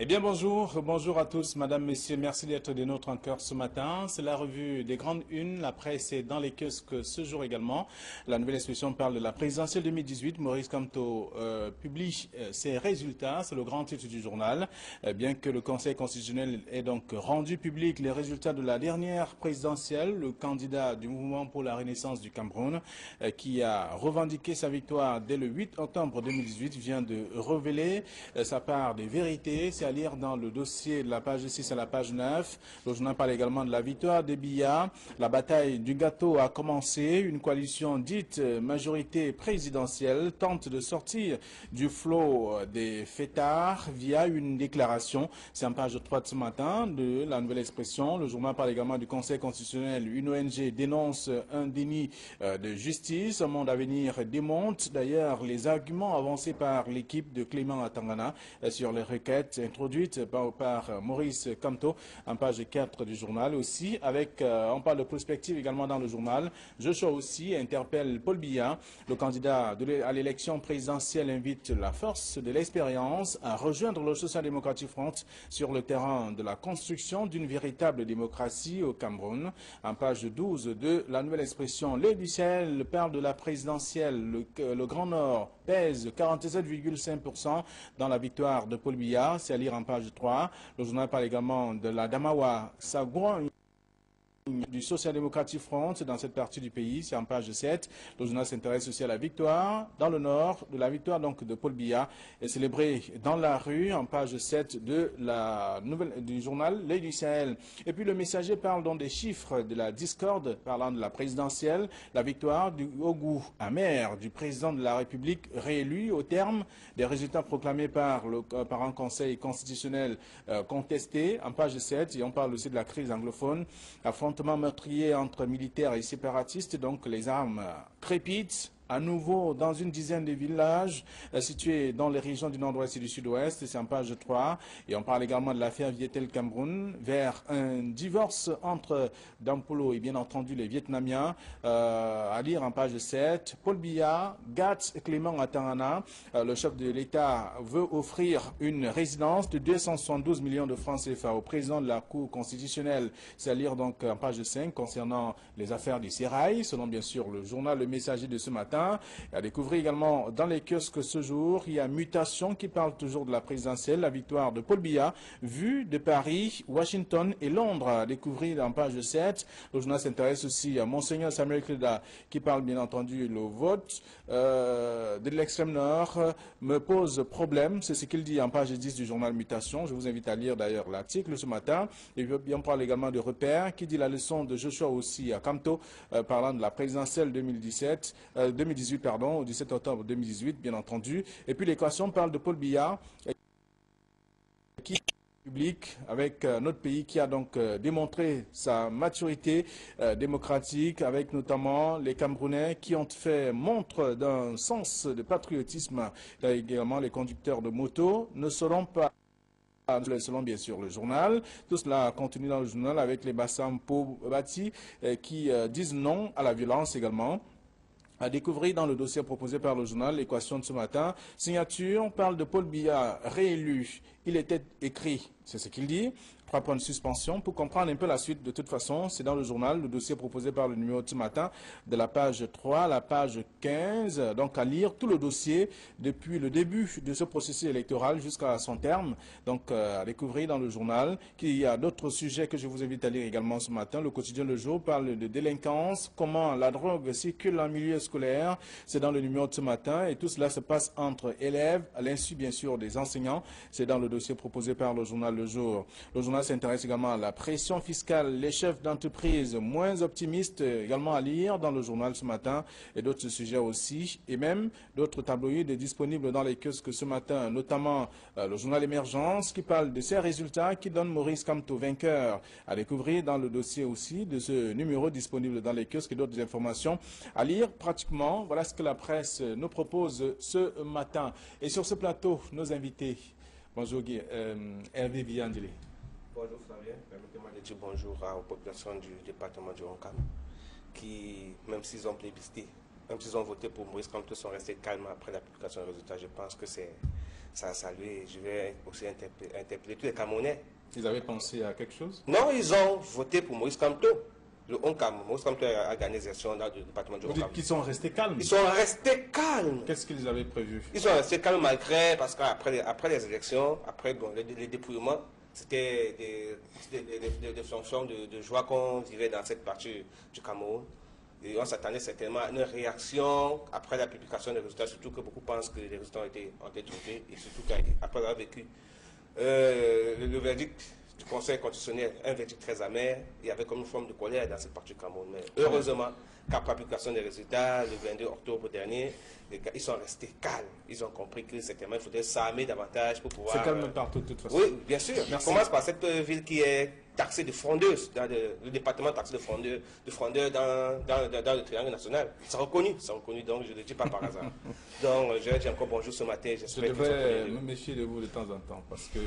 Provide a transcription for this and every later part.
Eh bien bonjour à tous, madame, messieurs, merci d'être des nôtres en cœur ce matin. C'est la revue des grandes unes, la presse est dans les kiosques ce jour également. La nouvelle expression parle de la présidentielle 2018. Maurice Kamto publie ses résultats, c'est le grand titre du journal. Bien que le Conseil constitutionnel ait donc rendu public les résultats de la dernière présidentielle, le candidat du mouvement pour la renaissance du Cameroun, qui a revendiqué sa victoire dès le 8 octobre 2018, vient de révéler sa part des vérités. C'est à lire dans le dossier de la page 6 à la page 9. Le journal parle également de la victoire des Biya. La bataille du gâteau a commencé. Une coalition dite majorité présidentielle tente de sortir du flot des fêtards via une déclaration. C'est en page 3 de ce matin de la nouvelle expression. Le journal parle également du Conseil constitutionnel. Une ONG dénonce un déni de justice. Un monde à venir démonte d'ailleurs les arguments avancés par l'équipe de Clément Atangana sur les requêtes introduites par Maurice Kamto en page 4 du journal. Aussi, on parle de prospective également dans le journal. Joshua aussi interpelle Paul Biya. Le candidat à l'élection présidentielle invite la force de l'expérience à rejoindre le Social Democratic Front sur le terrain de la construction d'une véritable démocratie au Cameroun. En page 12 de la nouvelle expression, les du Sahel parle de la présidentielle. Le Grand Nord pèse 47,5% dans la victoire de Paul Biya. C'est à lire en page 3. Le journal parle également de la Damawa Sagouan du Social Democratic Front dans cette partie du pays, c'est en page 7. Le journal s'intéresse aussi à la victoire dans le nord, de la victoire donc de Paul Biya, est célébrée dans la rue en page 7 de la nouvelle du journal L'Œil du Sahel. Et puis le messager parle donc des chiffres de la discorde parlant de la présidentielle, la victoire au goût amer du président de la République réélu au terme des résultats proclamés par un conseil constitutionnel contesté en page 7. Et on parle aussi de la crise anglophone, affrontement meurtrier entre militaires et séparatistes, donc les armes crépitent à nouveau dans une dizaine de villages situés dans les régions du nord-ouest et du sud-ouest, c'est en page 3. Et on parle également de l'affaire Vietel-Cameroun vers un divorce entre Dampolo et bien entendu les Vietnamiens, à lire en page 7. Paul Biya, Gat Clément Atangana, le chef de l'État veut offrir une résidence de 272 millions de francs CFA au président de la Cour constitutionnelle. C'est à lire donc en page 5 concernant les affaires du Sérail, selon bien sûr le journal Le Messager de ce matin. À découvrir également dans les kiosques ce jour, il y a Mutation qui parle toujours de la présidentielle, la victoire de Paul Biya, vue de Paris, Washington et Londres. À découvrir en page 7. Le journal s'intéresse aussi à Monseigneur Samuel Kleda qui parle bien entendu le vote de l'extrême nord me pose problème. C'est ce qu'il dit en page 10 du journal Mutation. Je vous invite à lire d'ailleurs l'article ce matin. Et puis on parle également de Repère qui dit la leçon de Joshua aussi à Kamto parlant de la présidentielle 2018 au 17 octobre 2018, bien entendu. Et puis l'équation parle de Paul Biya, qui est public avec notre pays qui a donc démontré sa maturité démocratique, avec notamment les Camerounais qui ont fait montre d'un sens de patriotisme. Là, également, les conducteurs de moto ne seront pas, selon bien sûr le journal. Tout cela contenu dans le journal avec les Bassam Bati qui disent non à la violence également. À découvrir dans le dossier proposé par le journal L'équation de ce matin. Signature, on parle de Paul Biya réélu. Il était écrit, c'est ce qu'il dit. 3 points de suspension. Pour comprendre un peu la suite, de toute façon, c'est dans le journal, le dossier proposé par le numéro de ce matin, de la page 3 à la page 15. Donc à lire tout le dossier depuis le début de ce processus électoral jusqu'à son terme. Donc à découvrir dans le journal. Il y a d'autres sujets que je vous invite à lire également ce matin. Le quotidien Le Jour parle de délinquance, comment la drogue circule en milieu scolaire. C'est dans le numéro de ce matin. Et tout cela se passe entre élèves, à l'insu bien sûr des enseignants. C'est dans le dossier proposé par le journal Le Jour. Le journal s'intéresse également à la pression fiscale, les chefs d'entreprise moins optimistes, également à lire dans le journal ce matin, et d'autres sujets aussi, et même d'autres tabloïds disponibles dans les kiosques ce matin, notamment le journal Émergence qui parle de ses résultats, qui donne Maurice Kamto vainqueur. À découvrir dans le dossier aussi de ce numéro disponible dans les kiosques et d'autres informations à lire pratiquement. Voilà ce que la presse nous propose ce matin. Et sur ce plateau, nos invités. Bonjour Guy, Hervé Villandilé. Bonjour Flavien, permettez-moi de dire bonjour aux populations du département du Roncam qui, même s'ils ont plébiscité, même s'ils ont voté pour Maurice Kamto, sont restés calmes après la publication des résultats. Je pense que c'est ça a salué. Je vais aussi interpeller tous les Camerounais. Ils avaient pensé à quelque chose? Non, ils ont voté pour Maurice Kamto. Le Oncam. Maurice Kamto a gagné les élections dans le département du Vous Oncam. dites qu'ils sont restés calmes? Ils sont restés calmes. Qu'est-ce qu'ils avaient prévu? Ils sont restés calmes malgré, parce qu'après les élections, après bon, les dépouillements, c'était des fonctions de joie qu'on vivait dans cette partie du Cameroun. Et on s'attendait certainement à une réaction après la publication des résultats, surtout que beaucoup pensent que les résultats ont été trompés, et surtout qu'après avoir vécu le verdict du Conseil constitutionnel, un verdict très amer, il y avait comme une forme de colère dans cette partie du Cameroun. Mais heureusement, qu'après la publication des résultats, le 22 octobre dernier, ils sont restés calmes. Ils ont compris que certainement il faudrait s'armer davantage pour pouvoir... C'est calme partout de toute façon. Oui, bien sûr. Merci. On commence par cette ville qui est taxée de frondeuses, dans le département taxé de frondeurs dans le triangle national. C'est reconnu, donc je ne le dis pas par hasard. Donc je dis encore bonjour ce matin. Je devrais me méfier de vous de temps en temps parce que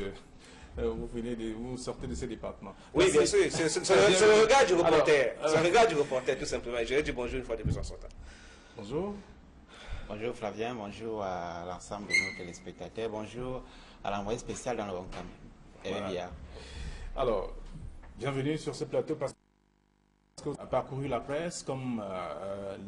vous sortez de ces départements. Oui, Merci. bien sûr, c'est le regard du reporter. C'est le regard du reporter, tout simplement. Je vais dire bonjour une fois de plus en son temps. Bonjour. Bonjour Flavien, bonjour à l'ensemble de nos téléspectateurs, bonjour à l'envoyé spécial dans le Oncam. Voilà. Alors, bienvenue sur ce plateau parce que vous avez parcouru la presse comme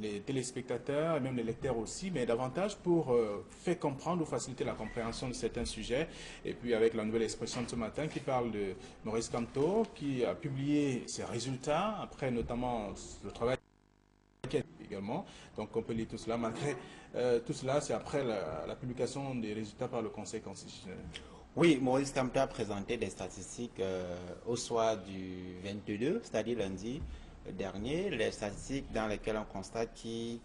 les téléspectateurs et même les lecteurs aussi, mais davantage pour faire comprendre ou faciliter la compréhension de certains sujets. Et puis avec la nouvelle expression de ce matin qui parle de Maurice Kamto, qui a publié ses résultats, après notamment le travail également. Donc on peut lire tout cela. Malgré tout cela, c'est après la publication des résultats par le Conseil constitutionnel. Oui, Maurice Kamto a présenté des statistiques au soir du 22, c'est-à-dire lundi dernier, les statistiques dans lesquelles on constate qu'il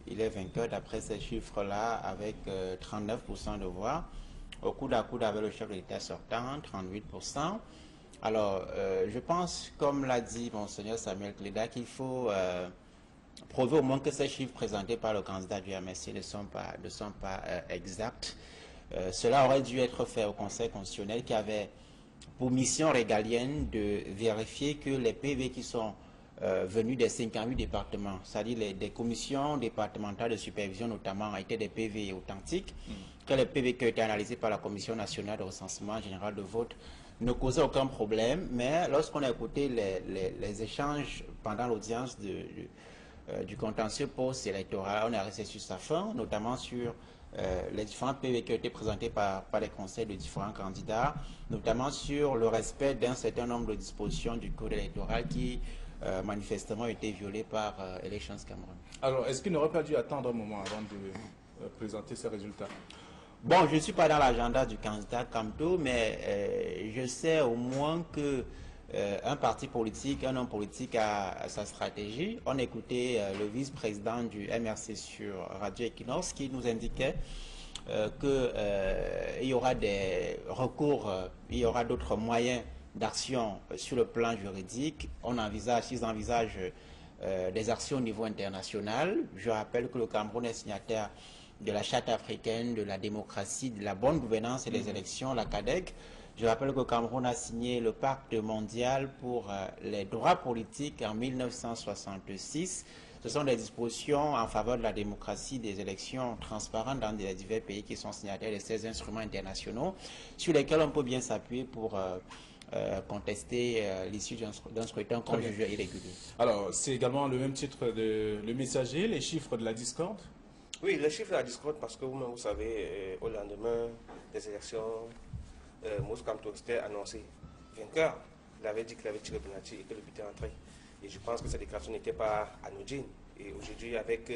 est vainqueur d'après ces chiffres-là avec 39% de voix, au coude à coude avec le chef de l'État sortant, 38%. Alors, je pense, comme l'a dit Monseigneur Samuel Cléda, qu'il faut prouver au moins que ces chiffres présentés par le candidat du MSC ne sont pas exacts. Cela aurait dû être fait au Conseil constitutionnel qui avait pour mission régalienne de vérifier que les PV qui sont venus des 58 départements, c'est-à-dire des commissions départementales de supervision notamment, étaient des PV authentiques, que les PV qui ont été analysés par la Commission nationale de recensement général de vote ne causaient aucun problème, mais lorsqu'on a écouté les échanges pendant l'audience du contentieux post-électoral, on est resté sur sa fin, notamment sur les différents PV qui ont été présentés par les conseils de différents candidats, notamment sur le respect d'un certain nombre de dispositions du code électoral qui manifestement ont été violées par Elections Cameroun. Alors, est-ce qu'il n'aurait pas dû attendre un moment avant de présenter ces résultats? Bon, je ne suis pas dans l'agenda du candidat Kamto, mais je sais au moins que un parti politique, un homme politique a sa stratégie. On écoutait le vice-président du MRC sur Radio Equinox qui nous indiquait qu'il y aura des recours, il y aura d'autres moyens d'action sur le plan juridique. Ils envisagent des actions au niveau international. Je rappelle que le Cameroun est signataire de la Charte africaine, de la démocratie, de la bonne gouvernance et des élections, la CADEC. Je rappelle que le Cameroun a signé le pacte mondial pour les droits politiques en 1966. Ce sont des dispositions en faveur de la démocratie, des élections transparentes dans les divers pays qui sont signataires de ces instruments internationaux sur lesquels on peut bien s'appuyer pour contester l'issue d'un scrutin qu'on juge irrégulier. Alors, c'est également le même titre de Le Messager, les chiffres de la discorde? Oui, les chiffres de la discorde, parce que vous savez, au lendemain des élections, Maurice Kamto était annoncé vainqueur. Il avait dit qu'il avait tiré penalty et que le but est entré. Et je pense que cette déclaration n'était pas anodine. Et aujourd'hui, avec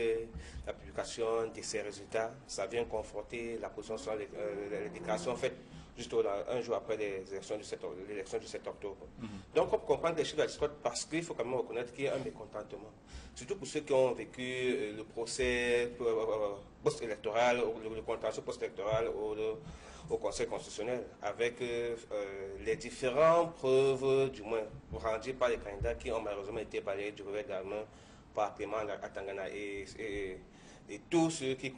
la publication de ces résultats, ça vient conforter la position sur les déclarations faites juste un jour après l'élection du 7 octobre. Donc, on peut comprendre les chiffres de la discorde parce qu'il faut quand même reconnaître qu'il y a un mécontentement. Surtout pour ceux qui ont vécu le procès post-électoral, le contentieux post-électoral au Conseil constitutionnel, avec les différentes preuves, du moins, rendues par les candidats qui ont malheureusement été balayés du revers de la main par Clément à Tangana et tous ceux qui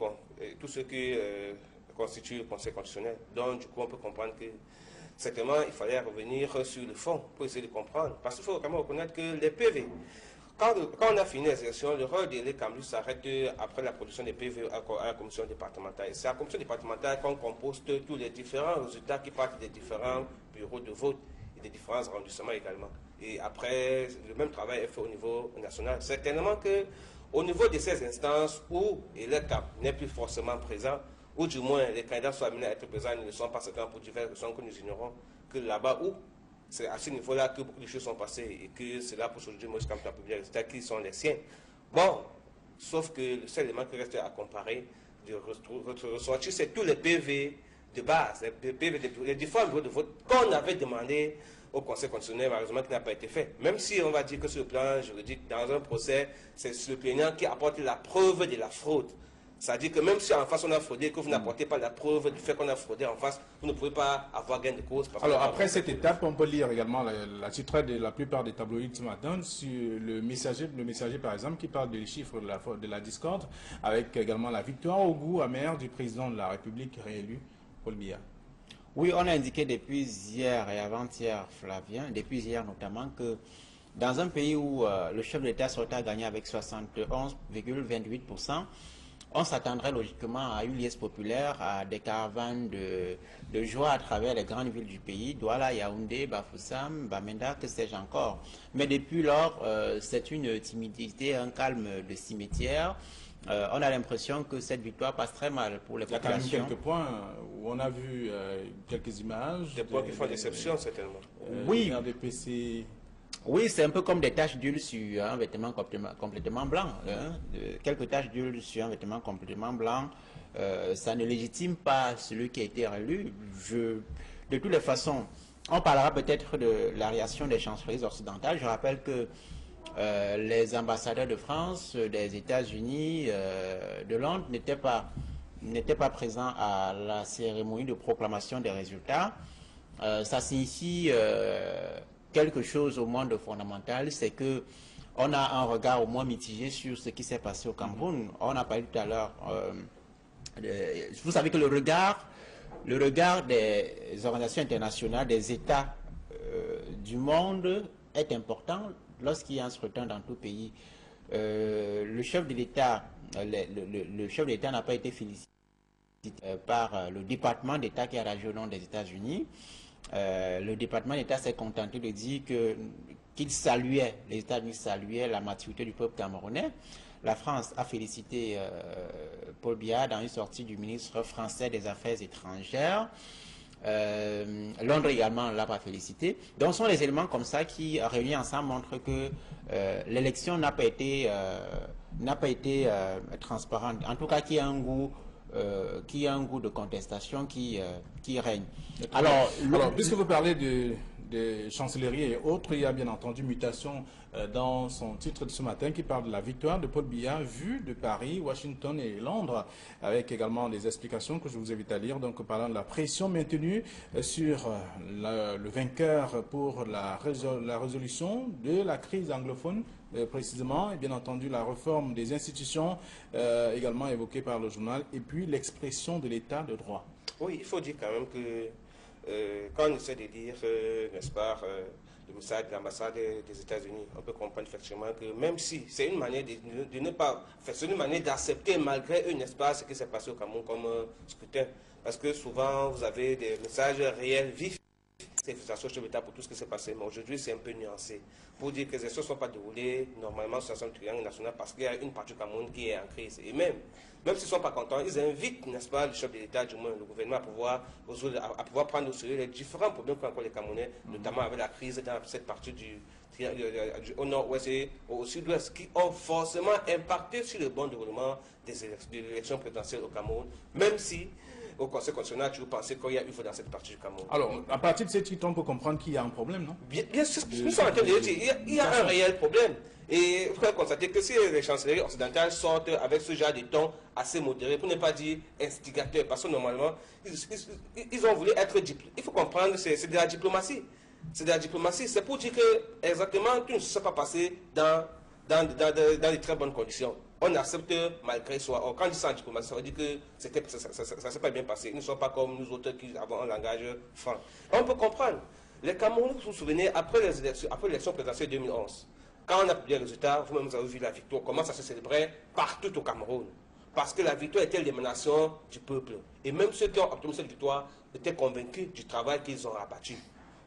constituent le Conseil constitutionnel. Donc, du coup, on peut comprendre que certainement, il fallait revenir sur le fond pour essayer de comprendre. Parce qu'il faut quand même reconnaître que les PV quand on a fini les élections, le rôle de l'Écamlu s'arrête après la production des PV à la commission départementale. C'est à la commission départementale qu'on compose tous les différents résultats qui partent des différents bureaux de vote et des différents arrondissements également. Et après, le même travail est fait au niveau national. Certainement qu'au niveau de ces instances où l'État n'est plus forcément présent, ou du moins les candidats sont amenés à être présents, ils ne le sont pas certainement pour diverses raisons que nous ignorons, que là-bas où c'est à ce niveau-là que beaucoup de choses sont passées et que c'est là pour aujourd'hui Maurice Kamto a publié les résultats qui sont les siens. Bon, sauf que le seul élément qui reste à comparer, de ressortir, c'est tous les PV de base, les PV les différents bureaux de vote qu'on avait demandé au Conseil constitutionnel, malheureusement, qui n'a pas été fait. Même si on va dire que sur le plan juridique, dans un procès, c'est le plaignant qui apporte la preuve de la fraude. C'est-à-dire que même si en face on a fraudé, que vous n'apportez pas la preuve du fait qu'on a fraudé en face, vous ne pouvez pas avoir gain de cause. Alors après cette étape, on peut lire également la titrade de la plupart des tabloïds ce matin sur le messager par exemple, qui parle des chiffres de la discorde, avec également la victoire au goût amer du président de la République réélu, Paul Biya. Oui, on a indiqué depuis hier et avant-hier, Flavien, depuis hier notamment, que dans un pays où le chef de l'État sortait à gagner avec 71,28%, on s'attendrait logiquement à une liesse populaire, à des caravanes de joie à travers les grandes villes du pays, Douala, Yaoundé, Bafoussam, Bamenda, que sais-je encore. Mais depuis lors, c'est une timidité, un calme de cimetière. On a l'impression que cette victoire passe très mal pour les populations. Il y a quand même quelques points où on a vu quelques images. Des points qui font déception, certainement. Oui. RDPC. Oui, c'est un peu comme des taches d'huile sur un vêtement complètement blanc. Hein. Quelques taches d'huile sur un vêtement complètement blanc, ça ne légitime pas celui qui a été réélu. De toutes les façons, on parlera peut-être de la réaction des chancelleries occidentales. Je rappelle que les ambassadeurs de France, des États-Unis, de Londres n'étaient pas présents à la cérémonie de proclamation des résultats. Ça signifie quelque chose au monde fondamental, c'est que on a un regard au moins mitigé sur ce qui s'est passé au Cameroun. On a parlé tout à l'heure. Vous savez que le regard des organisations internationales, des États du monde est important lorsqu'il y a un scrutin dans tout pays. Le chef de l'État, le chef de l'État n'a pas été félicité par le département d'État qui a réagi au nom des États-Unis. Le département d'État s'est contenté de dire qu'il saluait, les États-Unis saluaient la maturité du peuple camerounais. La France a félicité Paul Biya dans une sortie du ministre français des Affaires étrangères. Londres également ne l'a pas félicité. Donc ce sont des éléments comme ça qui, réunis ensemble, montrent que l'élection n'a pas été transparente. En tout cas, qui a un goût de contestation qui règne. Alors, puisque vous parlez de chancellerie et autres, il y a bien entendu mutation dans son titre de ce matin qui parle de la victoire de Paul Biya vue de Paris, Washington et Londres, avec également des explications que je vous invite à lire, donc parlant de la pression maintenue sur le vainqueur pour la résolution de la crise anglophone, précisément, et bien entendu la réforme des institutions également évoquée par le journal, et puis l'expression de l'état de droit. Oui, il faut dire quand même que quand on essaie de lire, n'est-ce pas, le message de l'ambassade des États-Unis, on peut comprendre effectivement que même si c'est une manière de ne pas, c'est une manière d'accepter malgré eux, n'est-ce pas, ce qui s'est passé au Cameroun comme scrutin. Parce que souvent, vous avez des messages réels, vifs, félicitations chef d'État pour tout ce qui s'est passé, mais aujourd'hui, c'est un peu nuancé. Pour dire que les élections ne sont pas déroulées normalement sur un triangle national parce qu'il y a une partie du Cameroun qui est en crise. Et même s'ils ne sont pas contents, ils invitent, n'est-ce pas, le chef de l'État, du moins le gouvernement, à pouvoir prendre au sérieux les différents problèmes qu'ont encore les Camerounais, notamment avec la crise dans cette partie au nord-ouest et au sud-ouest, qui ont forcément impacté sur le bon déroulement de l'élection présidentielle au Cameroun, même si au Conseil constitutionnel, tu pensez qu'il y a eu dans cette partie du Cameroun. Alors, à partir de ces titres, on peut comprendre qu'il y a un problème, non? Bien sûr, nous sommes en train de dire, il y a un réel problème. Et vous pouvez constater que si les chancelleries occidentales sortent avec ce genre de ton assez modéré, pour ne pas dire instigateur, parce que normalement, ils ont voulu être diplomates. Il faut comprendre, c'est de la diplomatie. C'est de la diplomatie. C'est pour dire que exactement tout ne s'est pas passé dans de très bonnes conditions. On accepte malgré soi. Or, quand ils sont en diplomatie, ça veut dire que ça ne s'est pas bien passé. Ils ne sont pas comme nous autres qui avons un langage franc. On peut comprendre. Les Camerounais, vous vous souvenez, après l'élection présidentielle 2011, quand on a publié les résultats, vous-même vous avez vu la victoire, comment ça se célébrait partout au Cameroun. Parce que la victoire était l'émanation du peuple. Et même ceux qui ont obtenu cette victoire étaient convaincus du travail qu'ils ont abattu.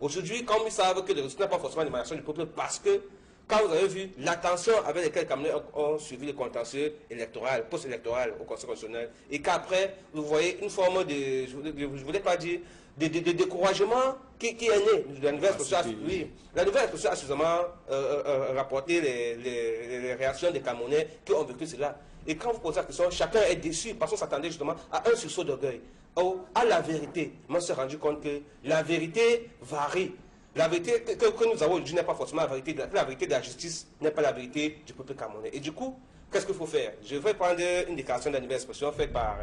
Aujourd'hui, quand ils savent que le résultat n'est pas forcément l'émanation du peuple, parce que quand vous avez vu l'attention avec laquelle les Camerounais ont suivi le contentieux électoral, post-électoral au Conseil constitutionnel, et qu'après, vous voyez une forme de, je ne voulais pas dire, de découragement qui est né. La nouvelle expression a suffisamment rapporté les réactions des Camerounais qui ont vécu cela. Et quand vous posez la question, chacun est déçu parce qu'on s'attendait justement à un sursaut d'orgueil, à la vérité. Mais on s'est rendu compte que la vérité varie. La vérité que nous avons aujourd'hui n'est pas forcément la vérité. La vérité de la justice n'est pas la vérité du peuple camerounais. Et du coup, qu'est-ce qu'il faut faire? Je vais prendre une déclaration de la nouvelle expression faite par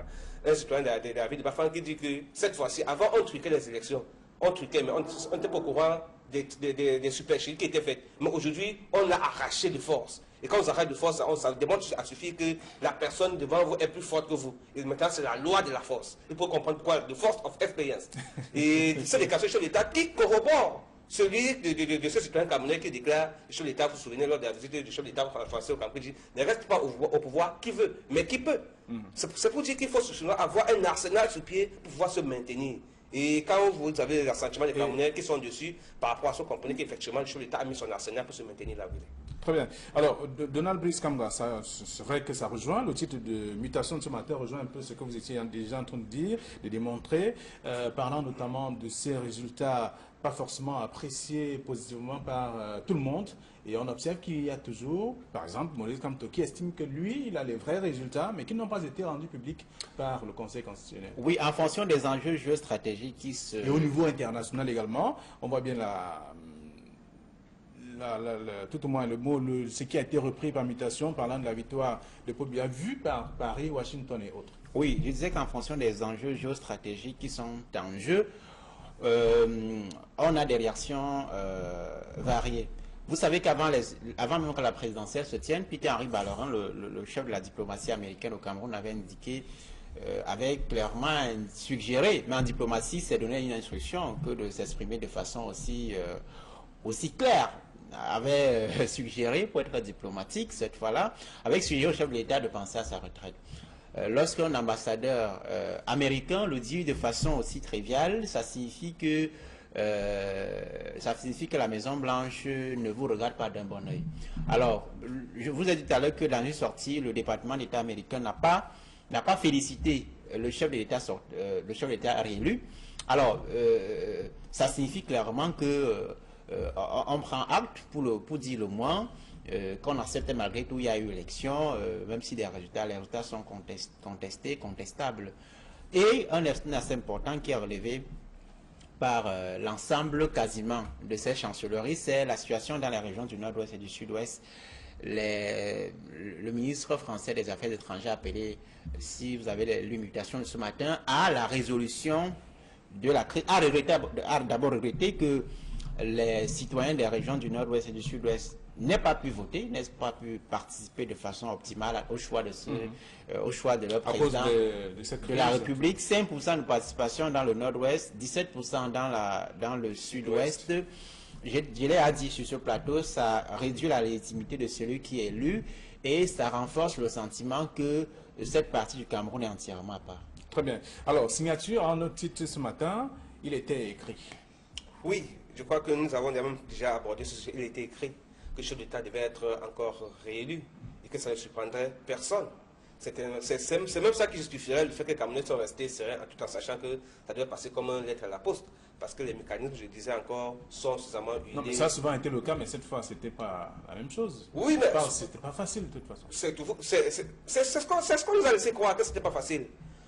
un citoyen de la ville de Bafang qui dit que cette fois-ci, avant on truquait les élections. On truquait, mais on n'était pas au courant des supercheries qui étaient faites. Mais aujourd'hui, on a arraché de force. Et quand on arrache de force, ça démontre à suffire que la personne devant vous est plus forte que vous. Et maintenant, c'est la loi de la force. Il faut comprendre quoi? The force of experience. Et c'est des déclarations de l'État qui corroborent celui de ce citoyen camerounais qui déclare le chef de l'État, vous vous souvenez, lors de la visite du chef de l'État français au Cameroun, ne reste pas au pouvoir qui veut, mais qui peut. C'est pour dire qu'il faut avoir un arsenal sur pied pour pouvoir se maintenir. Et quand vous avez l'assentiment des Camerounais qui sont dessus, par rapport à ce, vous comprenez qu'effectivement, le chef de l'État a mis son arsenal pour se maintenir là où il est. Très bien. Alors, Donald Brice Kamga, c'est vrai que ça rejoint, le titre de mutation de ce matin rejoint un peu ce que vous étiez déjà en train de dire, de démontrer, parlant notamment de ces résultats pas forcément appréciés positivement par tout le monde. Et on observe qu'il y a toujours, par exemple, Maurice Kamto qui estime que lui, il a les vrais résultats, mais qui n'ont pas été rendus publics par le Conseil constitutionnel. Oui, en fonction des enjeux géostratégiques qui se... Et au niveau international également, on voit bien tout au moins ce qui a été repris par mutation, parlant de la victoire de Pobia, vue par Paris, Washington et autres. Oui, je disais qu'en fonction des enjeux géostratégiques qui sont en jeu, on a des réactions variées. Vous savez qu'avant même que la présidentielle se tienne, Peter-Henri Ballerin, le chef de la diplomatie américaine au Cameroun, avait indiqué, avait clairement suggéré, mais en diplomatie, c'est donner une instruction que de s'exprimer de façon aussi claire, avait suggéré, pour être diplomatique cette fois-là, avec suggéré au chef de l'État de penser à sa retraite. Lorsqu'un ambassadeur américain le dit de façon aussi triviale, ça signifie que la Maison-Blanche ne vous regarde pas d'un bon oeil. Alors, je vous ai dit tout à l'heure que dans une sortie, le département d'État américain n'a pas félicité le chef de l'État réélu. Alors, ça signifie clairement que on prend acte, pour dire le moins, qu'on accepte malgré tout, il y a eu élection, même si les résultats sont contestés, contestables. Et un aspect important qui est relevé par l'ensemble quasiment de ces chancelleries, c'est la situation dans les régions du nord-ouest et du sud-ouest. Le ministre français des Affaires étrangères a appelé, si vous avez lu mutation de ce matin, à la résolution de la crise, a d'abord regretté que les citoyens des régions du nord-ouest et du sud-ouest n'aient pas pu voter, n'aient pas pu participer de façon optimale au choix de leur président de la République. 5% de participation dans le nord-ouest, 17% dans le sud-ouest. Je l'ai dit sur ce plateau, ça réduit la légitimité de celui qui est élu et ça renforce le sentiment que cette partie du Cameroun est entièrement à part. Très bien. Alors, signature en notre titre ce matin, il était écrit. Oui, je crois que nous avons déjà abordé ce sujet. Il était écrit que le chef d'État devait être encore réélu et que ça ne surprendrait personne. C'est même ça qui justifierait le fait que les Camerounais sont restés sereins tout en sachant que ça devait passer comme une lettre à la poste. Parce que les mécanismes, je disais encore, sont suffisamment huilés. Non, mais ça a souvent été le cas, mais cette fois, ce n'était pas la même chose. Oui, mais... C'était pas facile de toute façon. C'est ce qu'on nous a laissé croire que ce n'était pas facile.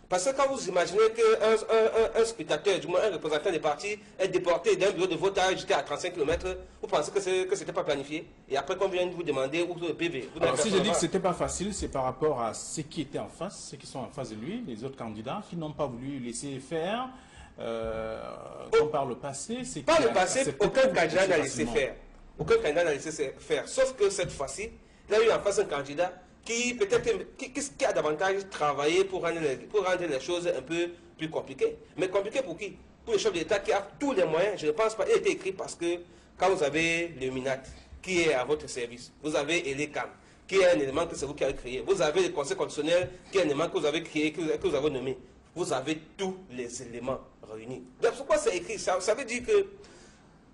Parce que quand vous imaginez qu'un spectateur, du moins un représentant des partis, est déporté d'un bureau de vote j'étais à 35 km, vous pensez que ce n'était pas planifié? Et après qu'on vient de vous demander où le PV. Alors si je dis que ce n'était pas facile, c'est par rapport à ceux qui étaient en face, ceux qui sont en face de lui, les autres candidats, qui n'ont pas voulu laisser faire. Comme par le passé, c'est par le passé, aucun candidat n'a laissé faire. Aucun candidat n'a laissé faire. Sauf que cette fois-ci, il y a eu en face un candidat qui peut-être qui a davantage travaillé pour rendre les choses un peu plus compliquées. Mais compliquées pour qui? Pour le chef de l'État qui a tous les moyens. Je ne pense pas. Il a été écrit parce que quand vous avez le MINAT, qui est à votre service. Vous avez Elecam, qui est un élément que c'est vous qui avez créé. Vous avez le Conseil constitutionnel, qui est un élément que vous avez créé, que vous avez nommé. Vous avez tous les éléments réunis. Donc pourquoi c'est écrit? Ça veut dire que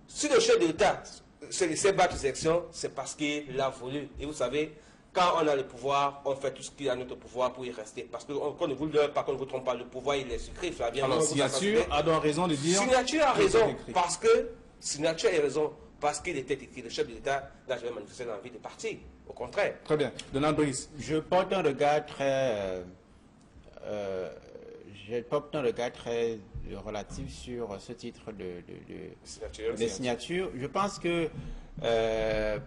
si le chef de l'État se laissait battre les élections, c'est parce qu'il a voulu. Et vous savez, quand on a le pouvoir, on fait tout ce qui est à notre pouvoir pour y rester. Parce qu'on ne vous le pas, qu'on ne vous trompe pas, le pouvoir, il est sucré. Flavien, alors, Signature a donc raison de dire... Signature a raison, parce que... Signature a raison, parce qu'il était écrit. Le chef de l'État n'a jamais manifesté l'envie de partir. Au contraire. Très bien. Donald Brice. Je porte un regard très... je porte un regard très relatif sur ce titre de signature. Je pense que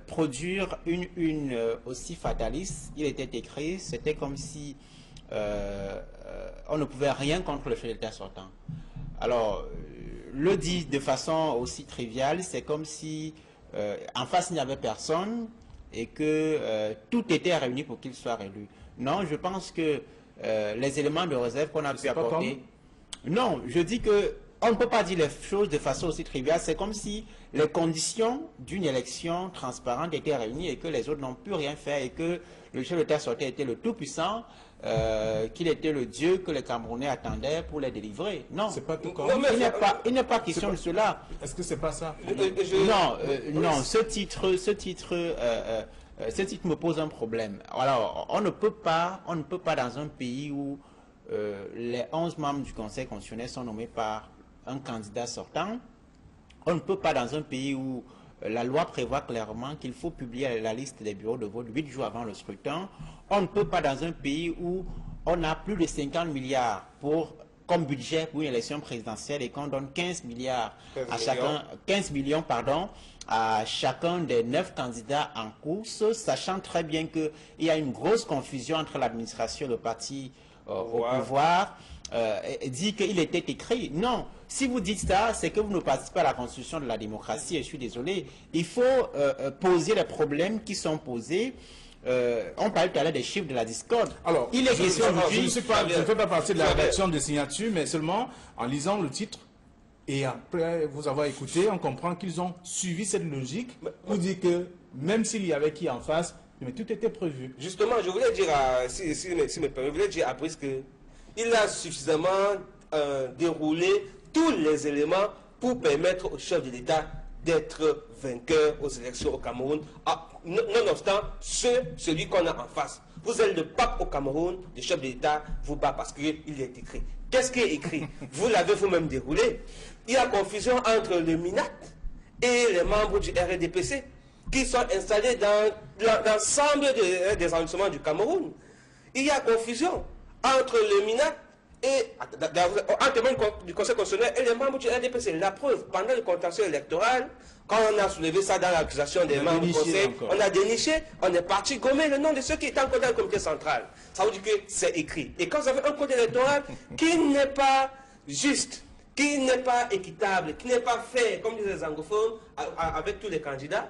produire une aussi fataliste, il était écrit, c'était comme si on ne pouvait rien contre le chef d'État sortant. Alors, le dit de façon aussi triviale, c'est comme si en face il n'y avait personne et que tout était réuni pour qu'il soit élu. Non, je pense que les éléments de réserve qu'on a pu apporter... Non, je dis que on ne peut pas dire les choses de façon aussi triviale. C'est comme si les conditions d'une élection transparente étaient réunies et que les autres n'ont pu rien faire et que le chef d'État sortant était le tout-puissant, qu'il était le Dieu que les Camerounais attendaient pour les délivrer. Non, c'est pas tout comme... il n'est pas question de cela. Est-ce que c'est pas ça? Non, ce titre me pose un problème. Alors, on ne peut pas dans un pays où les 11 membres du Conseil constitutionnel sont nommés par un candidat sortant. On ne peut pas dans un pays où la loi prévoit clairement qu'il faut publier la liste des bureaux de vote 8 jours avant le scrutin. On ne peut pas dans un pays où on a plus de 50 milliards comme budget pour une élection présidentielle et qu'on donne 15 millions à chacun des 9 candidats en course, sachant très bien qu'il y a une grosse confusion entre l'administration et le parti au pouvoir, dit qu'il était écrit. Non, si vous dites ça, c'est que vous ne participez pas à la construction de la démocratie, et je suis désolé. Il faut poser les problèmes qui sont posés. On parlait tout à l'heure des chiffres de la discorde. Alors, je ne fais pas partie de la rédaction des signatures, mais seulement en lisant le titre, et après vous avoir écouté, on comprend qu'ils ont suivi cette logique pour dire que même s'il y avait qui en face, mais tout était prévu. Justement, je voulais dire je voulais dire à Brice qu'il a suffisamment déroulé tous les éléments pour permettre au chef de l'État d'être vainqueur aux élections au Cameroun, nonobstant celui qu'on a en face. Vous êtes le pape au Cameroun, le chef de l'État vous bat parce qu'il est écrit. Qu'est-ce qui est écrit? Vous l'avez vous-même déroulé. Il y a confusion entre le MINAT et les membres du RDPC qui sont installés dans l'ensemble des arrondissements du Cameroun. Il y a confusion entre le MINAT et entre les membres du Conseil constitutionnel et les membres du RDPC. La preuve, pendant le contentieux électoral, quand on a soulevé ça dans l'accusation des membres du Conseil, on a déniché, on est parti gommer le nom de ceux qui étaient encore dans le comité central. Ça veut dire que c'est écrit. Et quand vous avez un code électoral qui n'est pas juste, qui n'est pas équitable, qui n'est pas fait, comme disent les anglophones, avec tous les candidats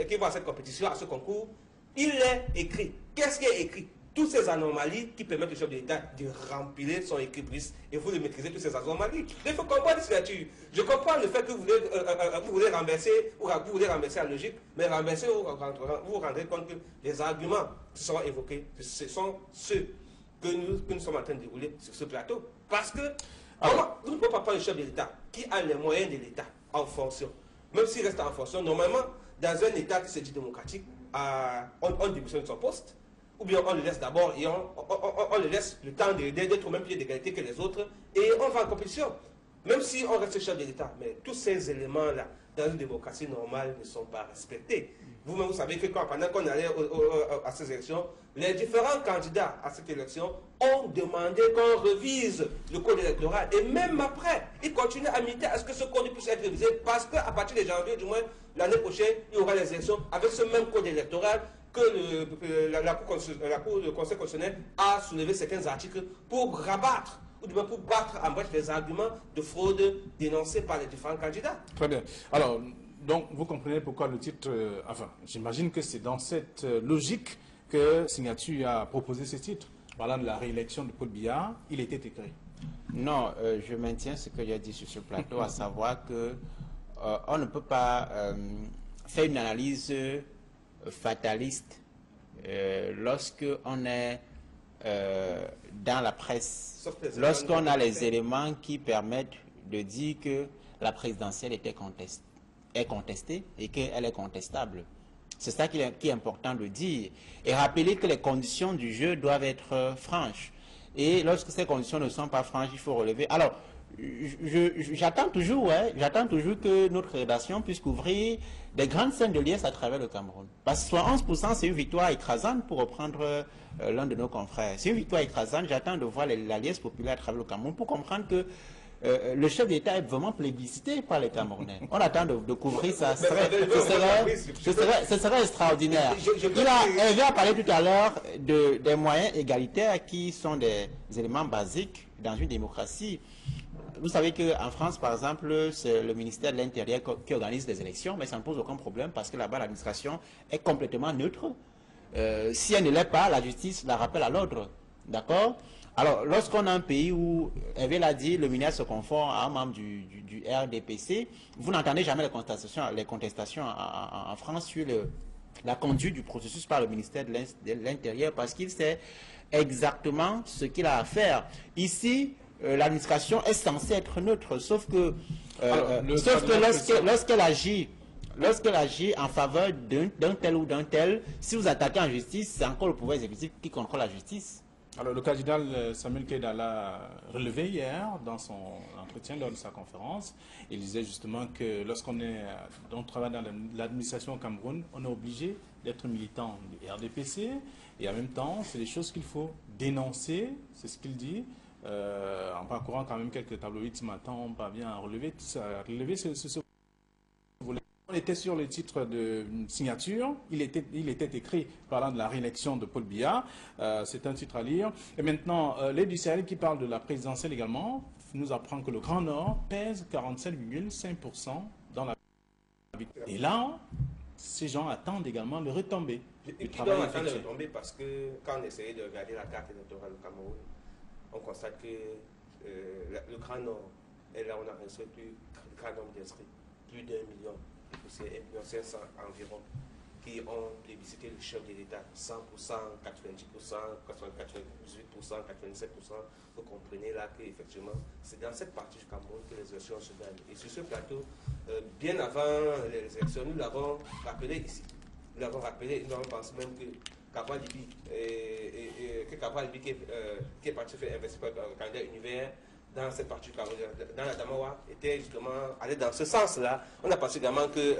qui vont à cette compétition, à ce concours, il est écrit. Qu'est-ce qui est écrit? Toutes ces anomalies qui permettent au chef de l'État de remplir son équilibriste et vous de maîtriser toutes ces anomalies. Il faut comprendre cette signature. Je comprends le fait que vous voulez renverser la logique, mais renverser, vous rendrez compte que les arguments qui seront évoqués, ce sont ceux que nous sommes en train de dérouler sur ce plateau. Parce que vous ne pouvez pas prendre le chef de l'État qui a les moyens de l'État en fonction. Même s'il reste en fonction, normalement, dans un État qui se dit démocratique, on démissionne de son poste. Ou bien on le laisse d'abord et on le laisse le temps d'être au même pied d'égalité que les autres et on va en compétition. Même si on reste chef de l'État. Mais tous ces éléments-là, dans une démocratie normale, ne sont pas respectés. Vous-même, vous savez que pendant qu'on allait à ces élections, les différents candidats à cette élection ont demandé qu'on revise le code électoral. Et même après, ils continuent à militer à ce que ce code puisse être révisé parce qu'à partir de janvier, du moins, l'année prochaine, il y aura les élections avec ce même code électoral que le Conseil constitutionnel a soulevé certains articles pour rabattre ou du moins pour battre en brèche les arguments de fraude dénoncés par les différents candidats. Très bien. Alors, donc, vous comprenez pourquoi le titre... enfin, j'imagine que c'est dans cette logique que Signature a proposé ce titre. Parlant de la réélection de Paul Biya, il était écrit. Non, je maintiens ce que j'ai dit sur ce plateau, à savoir que on ne peut pas fait une analyse fataliste lorsque on est dans la presse, lorsqu'on a les éléments qui permettent de dire que la présidentielle est contestée et qu'elle est contestable. C'est ça qui est important de dire. Et rappeler que les conditions du jeu doivent être franches. Et lorsque ces conditions ne sont pas franches, il faut relever. Alors, j'attends toujours que notre rédaction puisse couvrir des grandes scènes de liesse à travers le Cameroun. Parce que 71%, c'est une victoire écrasante, pour reprendre l'un de nos confrères. C'est une victoire écrasante. J'attends de voir la liesse populaire à travers le Cameroun pour comprendre que le chef d'État est vraiment plébiscité par les Camerounais. On attend de couvrir ça. Ce serait extraordinaire. Il a parlé tout à l'heure des moyens égalitaires qui sont des éléments basiques dans une démocratie. Vous savez qu'en France, par exemple, c'est le ministère de l'Intérieur qui organise les élections, mais ça ne pose aucun problème parce que là-bas, l'administration est complètement neutre. Si elle ne l'est pas, la justice la rappelle à l'ordre. D'accord? Alors, lorsqu'on a un pays où, Hervé l'a dit, le ministère se confond à un membre du RDPC, vous n'entendez jamais les contestations en France sur la conduite du processus par le ministère de l'Intérieur parce qu'il sait exactement ce qu'il a à faire. Ici, l'administration est censée être neutre, sauf que lorsqu'elle agit en faveur d'un tel ou d'un tel, si vous attaquez en justice, c'est encore le pouvoir exécutif qui contrôle la justice. Alors, le cardinal Samuel Keïta l'a relevé hier dans son entretien, lors de sa conférence. Il disait justement que lorsqu'on travaille dans l'administration au Cameroun, on est obligé d'être militant du RDPC et en même temps, c'est des choses qu'il faut dénoncer, c'est ce qu'il dit. En parcourant quand même quelques tabloïds ce matin, on parvient à relever tout ça, à relever ce volet. On était sur le titre de signature, il était écrit parlant de la réélection de Paul Biya, c'est un titre à lire. Et maintenant, l'aide du Sahel qui parle de la présidentielle également, nous apprend que le Grand Nord pèse 47,5% dans la victoire. Et là, ces gens attendent également le retombé. Ils doivent attendre le retombé parce que quand on essayait de regarder la carte électorale au Cameroun, on constate que le Grand Nord, et là on a reçu plus grand nombre d'inscrits, plus d'1 million. C'est 1,5 million environ qui ont plébiscité le chef de l'État. 100%, 90%, 98%, 97%. Vous comprenez là qu'effectivement, c'est dans cette partie du Cameroun que les élections se gagnent. Et sur ce plateau, bien avant les élections, nous l'avons rappelé ici. Nous l'avons rappelé, nous avons pensé même que Kabwa Libi, qui est parti faire investir par le candidat univers, dans cette partie du Cameroun, dans la Damawa, était justement allé dans ce sens-là. On a pensé également que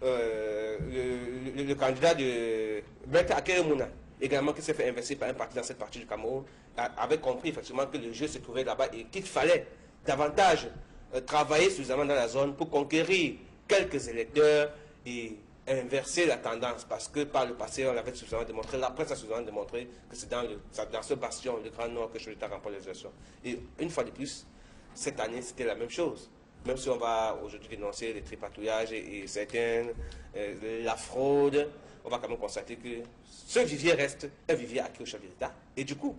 le candidat de Berthe Akeremouna, également qui s'est fait investir par un parti dans cette partie du Cameroun, avait compris effectivement que le jeu se trouvait là-bas et qu'il fallait davantage travailler suffisamment dans la zone pour conquérir quelques électeurs et inverser la tendance, parce que par le passé, on l'avait suffisamment démontré, la presse a suffisamment démontré que c'est dans ce bastion, le Grand Nord, que l'État remporte les élections. Et une fois de plus, cette année, c'était la même chose. Même si on va aujourd'hui dénoncer les tripatouillages et certaines, la fraude, on va quand même constater que ce vivier reste un vivier acquis au chef de l'État. Et du coup,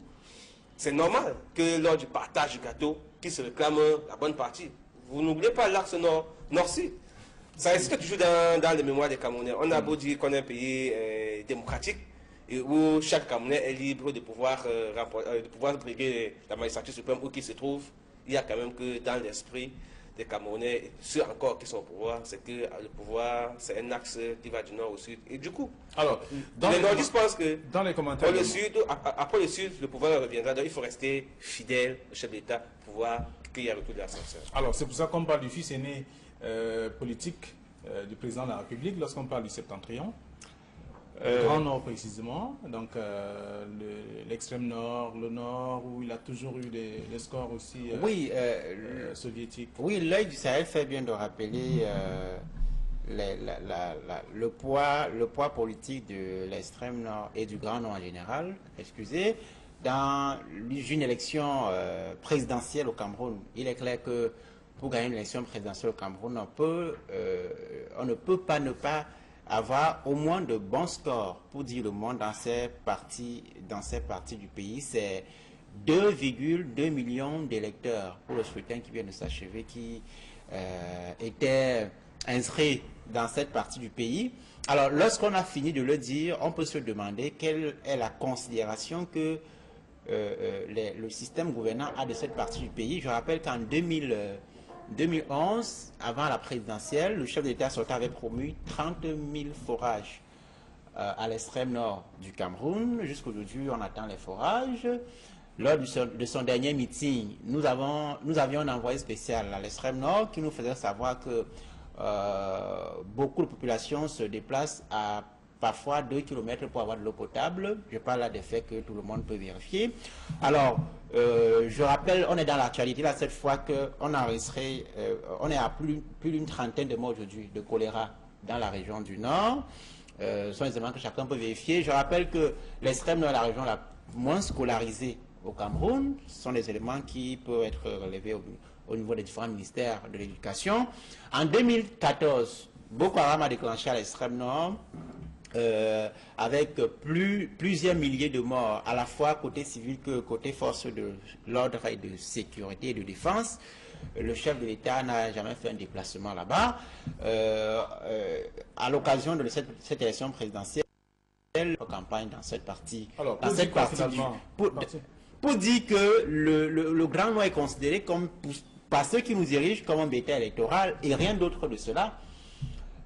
c'est normal que lors du partage du gâteau, qui se réclame la bonne partie, vous n'oubliez pas l'axe nord-sud. Ça reste toujours dans les mémoires des Camerounais. On a beau dire qu'on est un pays démocratique, et où chaque Camerounais est libre de pouvoir briguer la magistrature suprême où qu'il se trouve. Il y a quand même que dans l'esprit des Camerounais, ceux encore qui sont au pouvoir, c'est que le pouvoir, c'est un axe qui va du nord au sud. Et du coup, alors, les nordistes pensent que dans les commentaires, après le sud, le pouvoir reviendra. Donc il faut rester fidèle au chef d'État pour pouvoir qu'il y ait un retour de l'ascenseur. Alors, c'est pour ça qu'on parle du fils aîné politique du président de la République lorsqu'on parle du septentrion. Le Grand Nord précisément, donc l'extrême nord, le nord où il a toujours eu des scores aussi soviétiques. Oui, l'œil du Sahel fait bien de rappeler le poids politique de l'extrême nord et du Grand Nord en général, excusez, dans une élection présidentielle au Cameroun. Il est clair que pour gagner une élection présidentielle au Cameroun, on ne peut pas ne pas avoir au moins de bons scores, pour dire le moins, dans ces parties du pays. C'est 2,2 millions d'électeurs pour le scrutin qui vient de s'achever, qui étaient inscrits dans cette partie du pays. Alors, lorsqu'on a fini de le dire, on peut se demander quelle est la considération que le système gouvernant a de cette partie du pays. Je rappelle qu'en 2011, avant la présidentielle, le chef d'État sortant avait promu 30 000 forages à l'extrême nord du Cameroun. Jusqu'aujourd'hui, on attend les forages. Lors de son dernier meeting, nous avions un envoyé spécial à l'extrême nord qui nous faisait savoir que beaucoup de populations se déplacent à parfois 2 km pour avoir de l'eau potable. Je parle là des faits que tout le monde peut vérifier. Alors, je rappelle, on est dans l'actualité là cette fois qu'on a enregistré, on est à plus d'une trentaine de morts aujourd'hui de choléra dans la région du Nord. Ce sont des éléments que chacun peut vérifier. Je rappelle que l'extrême nord est la région la moins scolarisée au Cameroun. Ce sont des éléments qui peuvent être relevés au niveau des différents ministères de l'éducation. En 2014, Boko Haram a déclenché à l'extrême nord avec plusieurs milliers de morts, à la fois côté civil que côté forces de l'ordre et de sécurité et de défense. Le chef de l'État n'a jamais fait un déplacement là-bas. À l'occasion de cette élection présidentielle, campagne dans cette partie, Alors, pour dire que le Grand Nord est considéré comme, par ceux qui nous dirigent, comme un bétail électoral et rien d'autre de cela.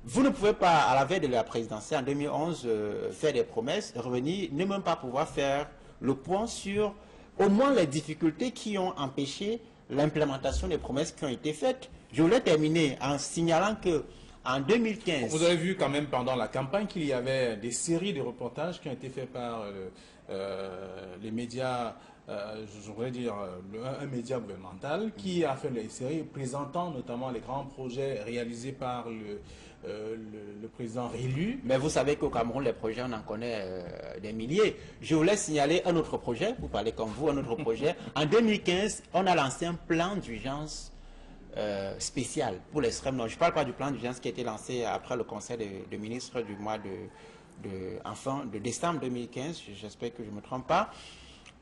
Vous ne pouvez pas, à la veille de la présidentielle en 2011, faire des promesses, revenir, ne même pas pouvoir faire le point sur au moins les difficultés qui ont empêché l'implémentation des promesses qui ont été faites. Je voulais terminer en signalant que en 2015... Vous avez vu quand même pendant la campagne qu'il y avait des séries de reportages qui ont été faits par les médias, je voudrais dire un média gouvernemental qui a fait les séries présentant notamment les grands projets réalisés par le président réélu. Mais vous savez qu'au Cameroun, les projets, on en connaît des milliers. Je voulais signaler un autre projet, vous parlez comme vous, un autre projet. En 2015, on a lancé un plan d'urgence spécial pour l'extrême nord. Je ne parle pas du plan d'urgence qui a été lancé après le conseil de ministres du mois de décembre 2015, j'espère que je ne me trompe pas.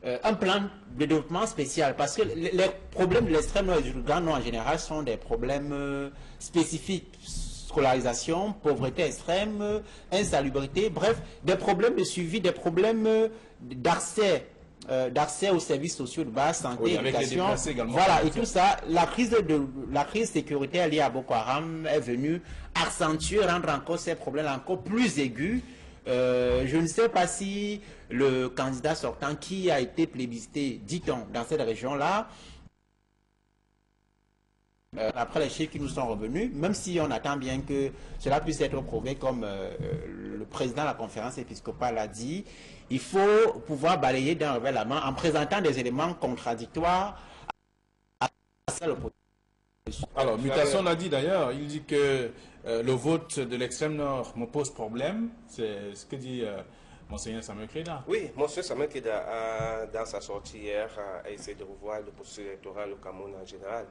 Un plan de développement spécial, parce que les problèmes de l'extrême nord et du Grand Nord en général sont des problèmes spécifiques. Scolarisation, pauvreté extrême, insalubrité, bref, des problèmes de suivi, des problèmes d'accès aux services sociaux de base, santé, oui, éducation. Également, voilà, et tout ça, la crise sécuritaire liée à Boko Haram est venue accentuer, rendre encore ces problèmes encore plus aigus. Je ne sais pas si le candidat sortant qui a été plébiscité, dit-on, dans cette région-là, après les chiffres qui nous sont revenus, même si on attend bien que cela puisse être prouvé comme le président de la conférence épiscopale a dit, il faut pouvoir balayer d'un revers la main en présentant des éléments contradictoires à l'opposition. Alors, Mutation l'a dit d'ailleurs, il dit que le vote de l'extrême nord me pose problème, c'est ce que dit Monseigneur Samuel Kleda. Oui, Monseigneur Samuel Kleda, dans sa sortie hier, a essayé de revoir le processus électoral au Cameroun en général.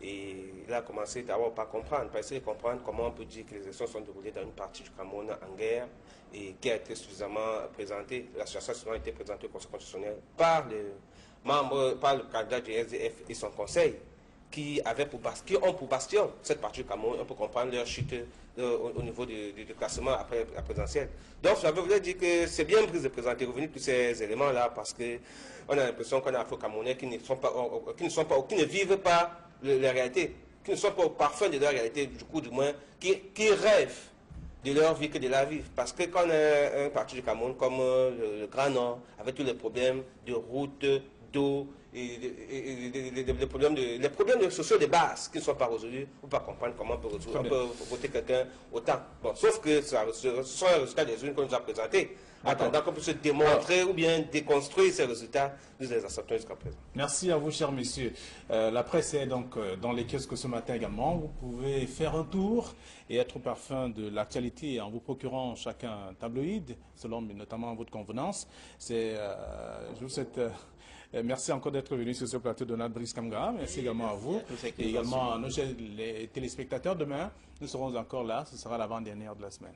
Et il a commencé d'abord par comprendre, par essayer de comprendre comment on peut dire que les élections sont déroulées dans une partie du Cameroun en guerre et qui a été suffisamment présentée, la situation a été présentée au Conseil constitutionnel par le candidat du SDF et son conseil qui ont pour bastion cette partie du Cameroun. On peut comprendre leur chute au niveau du classement après la présidentielle. Donc, ça veut dire que c'est bien pris de présenter, revenir tous ces éléments-là parce qu'on a l'impression qu'on a Afro-Camerounais qui ne vivent pas la réalité, qui ne sont pas au parfum de leur réalité, du coup, du moins, qui rêvent de leur vie que de la vivre. Parce que quand on a un parti du Cameroun comme le Grand Nord, avec tous les problèmes de route, d'eau, et les problèmes sociaux de base qui ne sont pas résolus, on ne peut pas comprendre comment on peut voter quelqu'un autant. Bon, sauf que ce sont les résultats des urnes qu'on nous a présentés. Attendant qu'on puisse démontrer ou bien déconstruire ces résultats, nous les acceptons jusqu'à présent. Merci à vous, chers messieurs. La presse est donc dans les kiosques ce matin également. Vous pouvez faire un tour et être au parfum de l'actualité en vous procurant chacun un tabloïd, selon notamment votre convenance. Je vous souhaite... merci encore d'être venu sur ce plateau, Donald Brice Kamga. Merci également à vous. Et également à nos téléspectateurs. Demain, nous serons encore là. Ce sera l'avant-dernière de la semaine.